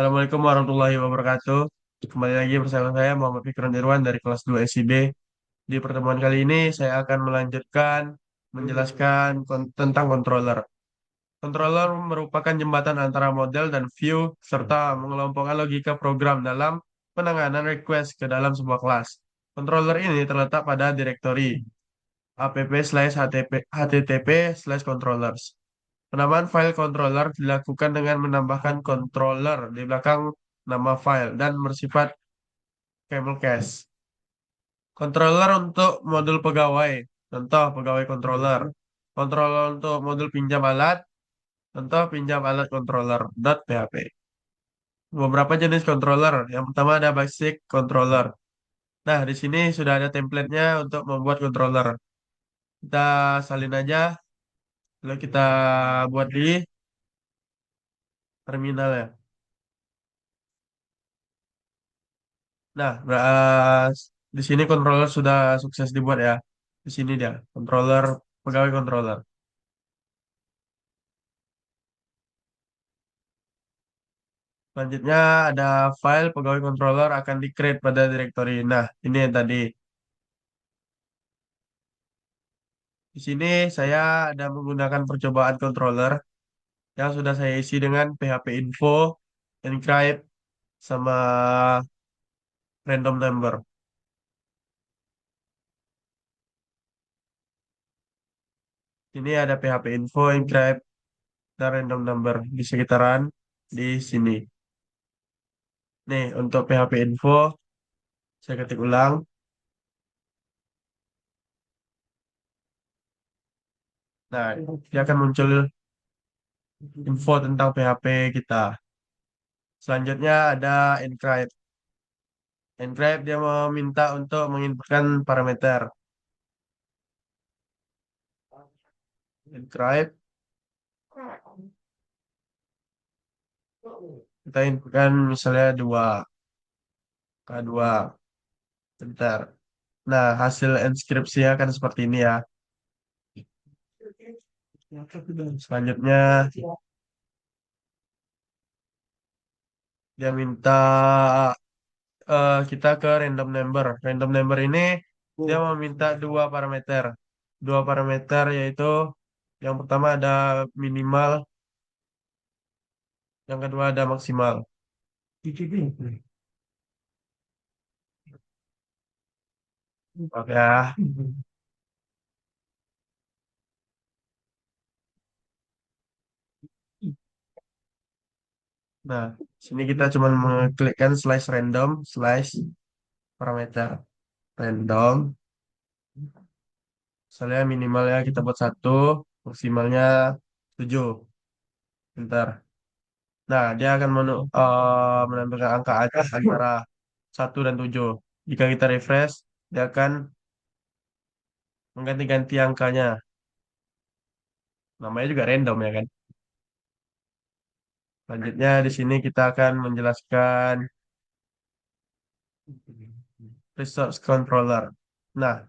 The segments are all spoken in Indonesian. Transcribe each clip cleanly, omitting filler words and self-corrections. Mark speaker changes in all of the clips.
Speaker 1: Assalamualaikum warahmatullahi wabarakatuh. Kembali lagi bersama saya Muhammad Fikran Irwan dari kelas 2 SIB. Di pertemuan kali ini saya akan melanjutkan menjelaskan tentang controller. Controller merupakan jembatan antara model dan view serta mengelompokkan logika program dalam penanganan request ke dalam sebuah kelas. Controller ini terletak pada direktori app/http/controllers. Penamaan file controller dilakukan dengan menambahkan controller di belakang nama file dan bersifat camel case. Controller untuk modul pegawai. Contoh pegawai controller. Controller untuk modul pinjam alat. Contoh pinjam alat controller. .php. Beberapa jenis controller. Yang pertama ada basic controller. Nah, di sini sudah ada template-nya untuk membuat controller. Kita salin aja. Lalu kita buat di terminal ya. Nah, di sini controller sudah sukses dibuat ya. Di sini dia, controller, pegawai controller. Selanjutnya ada file pegawai controller akan di-create pada directory. Nah, ini yang tadi. Di sini saya ada menggunakan percobaan controller yang sudah saya isi dengan PHP info, encrypt, sama random number. Ini ada PHP info, encrypt, dan random number di sekitaran di sini. Nih, untuk PHP info, saya ketik ulang. Nah, dia akan muncul info tentang PHP kita. Selanjutnya ada encrypt. Encrypt dia meminta untuk menginputkan parameter. Encrypt kita inputkan misalnya 2 K2. Bentar. Nah, hasil enskripsi akan seperti ini ya. Selanjutnya dia minta kita ke random number. Random number ini dia meminta dua parameter. Dua parameter yaitu yang pertama ada minimal, yang kedua ada maksimal. Oke ya. Nah, sini kita cuma mengklikkan slash random slash parameter random. Misalnya minimalnya kita buat 1, maksimalnya 7. Bentar. Nah, dia akan menampilkan angka aja antara 1 dan 7. Jika kita refresh, dia akan mengganti-ganti angkanya. Namanya juga random ya kan. Selanjutnya di sini kita akan menjelaskan resource controller. Nah,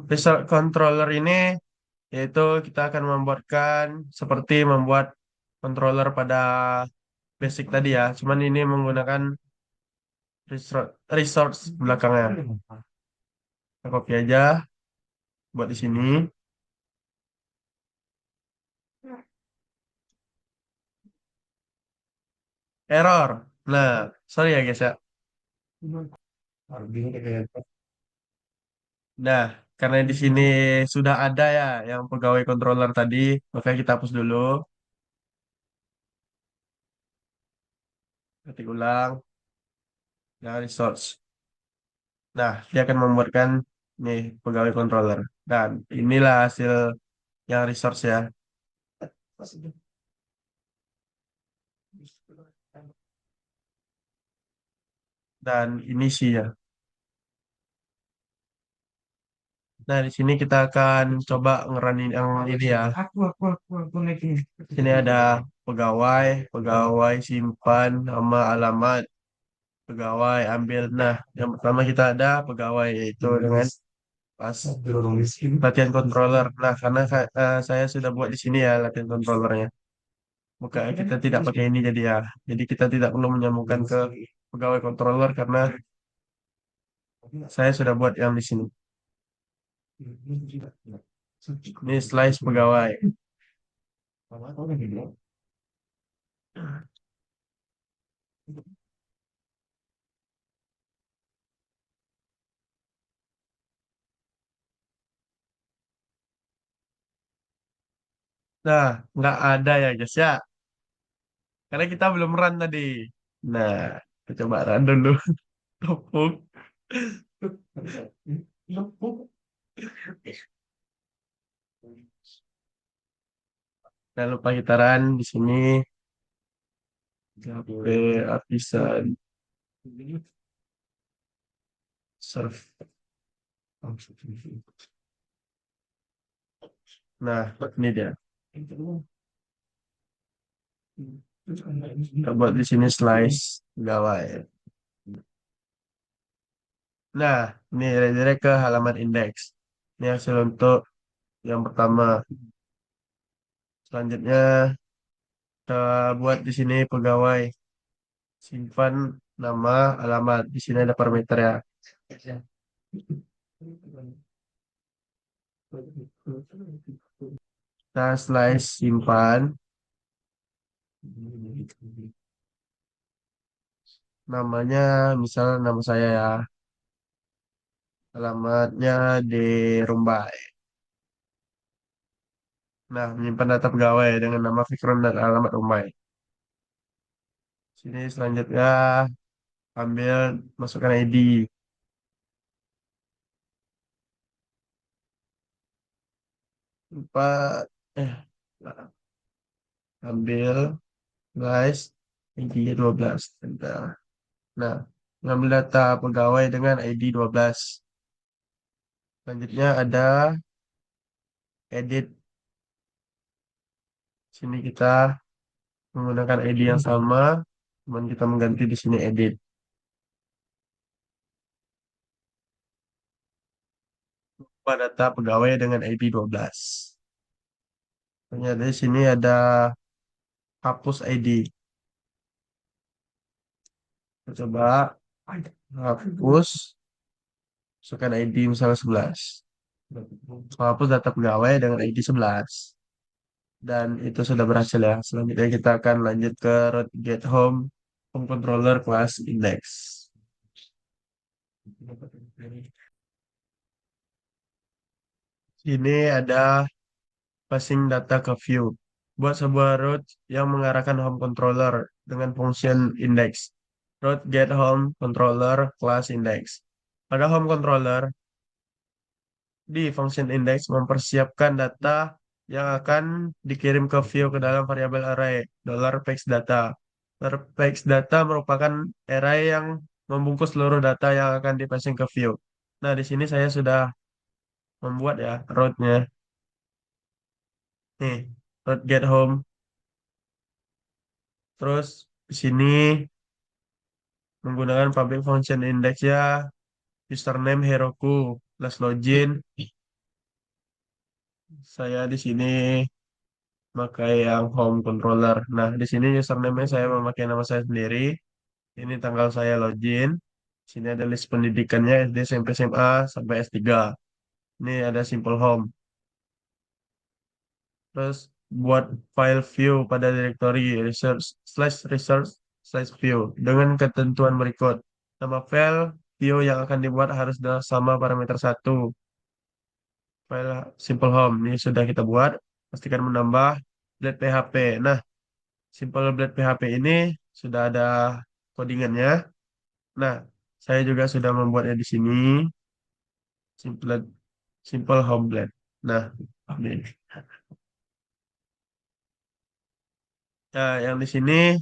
Speaker 1: resource controller ini yaitu kita akan membuatkan seperti membuat controller pada basic tadi ya. Cuman ini menggunakan resource belakangnya. Kita copy aja buat di sini. Error. Nah, sorry ya guys ya. Nah, karena di sini sudah ada ya yang pegawai controller tadi, maka kita hapus dulu. Ketik ulang. Nah, resource. Nah, dia akan membuatkan nih pegawai controller. Dan inilah hasil yang resource ya. Dan ini sih ya. Nah, di sini kita akan coba ngeranin yang ini ya. Sini ada pegawai, pegawai simpan nama alamat, pegawai ambil. Nah, yang pertama kita ada pegawai yaitu dengan pas latihan controller. Nah, karena saya sudah buat di sini ya latihan controllernya. Maka kita tidak pakai ini jadi ya. Jadi kita tidak perlu menyambungkan ke pegawai controller karena saya sudah buat yang di sini. Ini slice pegawai. Nah, nggak ada ya guys ya. Karena kita belum run tadi. Nah, kita coba run dulu. Tepuk. Jangan lupa kita run di sini. Sampai artisan serve. Nah, ini dia. Kita buat di sini slice pegawai. Nah, ini redirect ke halaman indeks. Ini hasil untuk yang pertama. Selanjutnya kita buat di sini pegawai. Simpan nama, alamat. Di sini ada parameter ya. Kita slice simpan. Namanya misal nama saya ya. Alamatnya di Rumbai. Nah, menyimpan data pegawai dengan nama Fikron dan alamat Rumbai. Sini selanjutnya ambil masukkan ID. Lupa ambil guys ID 12. Bentar. Nah, mengambil data pegawai dengan ID 12. Selanjutnya ada edit. Sini kita menggunakan ID yang sama, cuman kita mengganti di sini edit. Lupa data pegawai dengan ID 12. Ternyata di sini ada hapus ID. Kita coba hapus, masukkan ID misalnya 11. Hapus data pegawai dengan ID 11. Dan itu sudah berhasil ya. Selanjutnya kita akan lanjut ke root get home, home controller class index. Ini ada passing data ke view. Buat sebuah root yang mengarahkan home controller dengan function index. Root get home controller class index. Pada home controller, di function index mempersiapkan data yang akan dikirim ke view ke dalam variabel array $pax data. $pax data merupakan array yang membungkus seluruh data yang akan dipassing ke view. Nah, di sini saya sudah membuat ya rootnya. Nih, root get home. Terus di sini menggunakan public function index ya, username Heroku plus login. Saya di sini pakai yang home controller. Nah, di sini username saya memakai nama saya sendiri. Ini tanggal saya login. Sini ada list pendidikannya SD, SMP, SMA sampai S3. Ini ada simple home. Terus buat file view pada directory research view dengan ketentuan berikut. Nama file view yang akan dibuat harus sama parameter satu. File simple home ini sudah kita buat. Pastikan menambah blade PHP. Nah, simple blade PHP ini sudah ada codingannya. Nah, saya juga sudah membuatnya di sini. Simple simple home blade. Nah, ini. Nah, yang di sini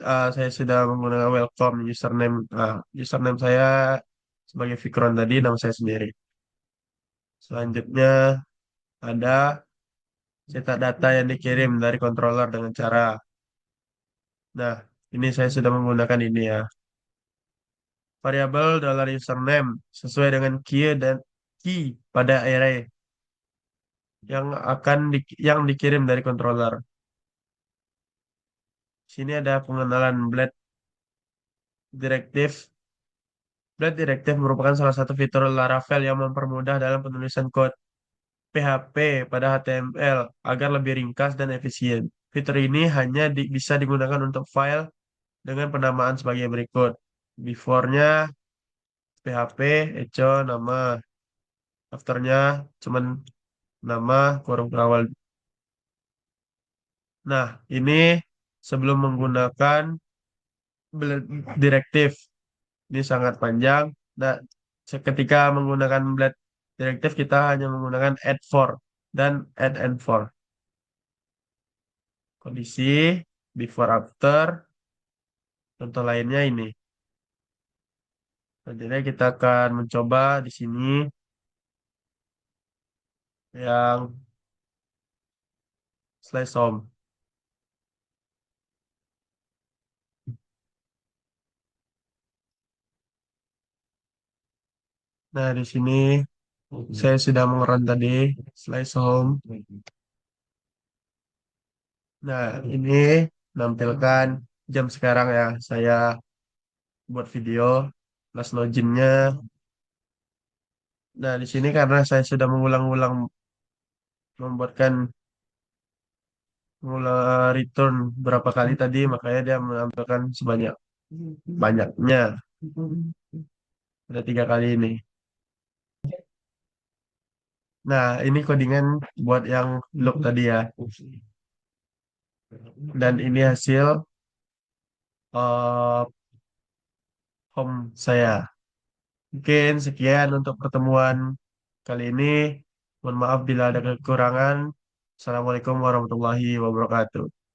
Speaker 1: saya sudah menggunakan welcome username. Username saya sebagai Fikron tadi, nama saya sendiri. Selanjutnya ada cetak data yang dikirim dari controller dengan cara. Nah, ini saya sudah menggunakan ini ya. Variabel $username sesuai dengan key dan key pada array yang akan yang dikirim dari controller. Sini ada pengenalan Blade Directive. Blade Directive merupakan salah satu fitur Laravel yang mempermudah dalam penulisan kode PHP pada HTML agar lebih ringkas dan efisien. Fitur ini hanya bisa digunakan untuk file dengan penamaan sebagai berikut. Before-nya PHP, echo, nama. After-nya cuman nama, kurung awal. Nah, ini sebelum menggunakan Blade Directive. Ini sangat panjang. Nah, ketika menggunakan Blade Directive, kita hanya menggunakan add for dan add and for. Kondisi, before, after, contoh lainnya ini. Nantinya kita akan mencoba di sini yang slash home. Nah, di sini saya sudah mengeran tadi slash home. Nah, ini menampilkan jam sekarang ya. Saya buat video plus loginnya. Nah, di sini karena saya sudah mengulang-ulang membuatkan return berapa kali tadi, makanya dia menampilkan sebanyak banyaknya. Ada 3 kali ini. Nah, ini codingan buat yang loop tadi ya. Dan ini hasil eh, home saya. Mungkin sekian untuk pertemuan kali ini. Mohon maaf bila ada kekurangan. Assalamualaikum warahmatullahi wabarakatuh.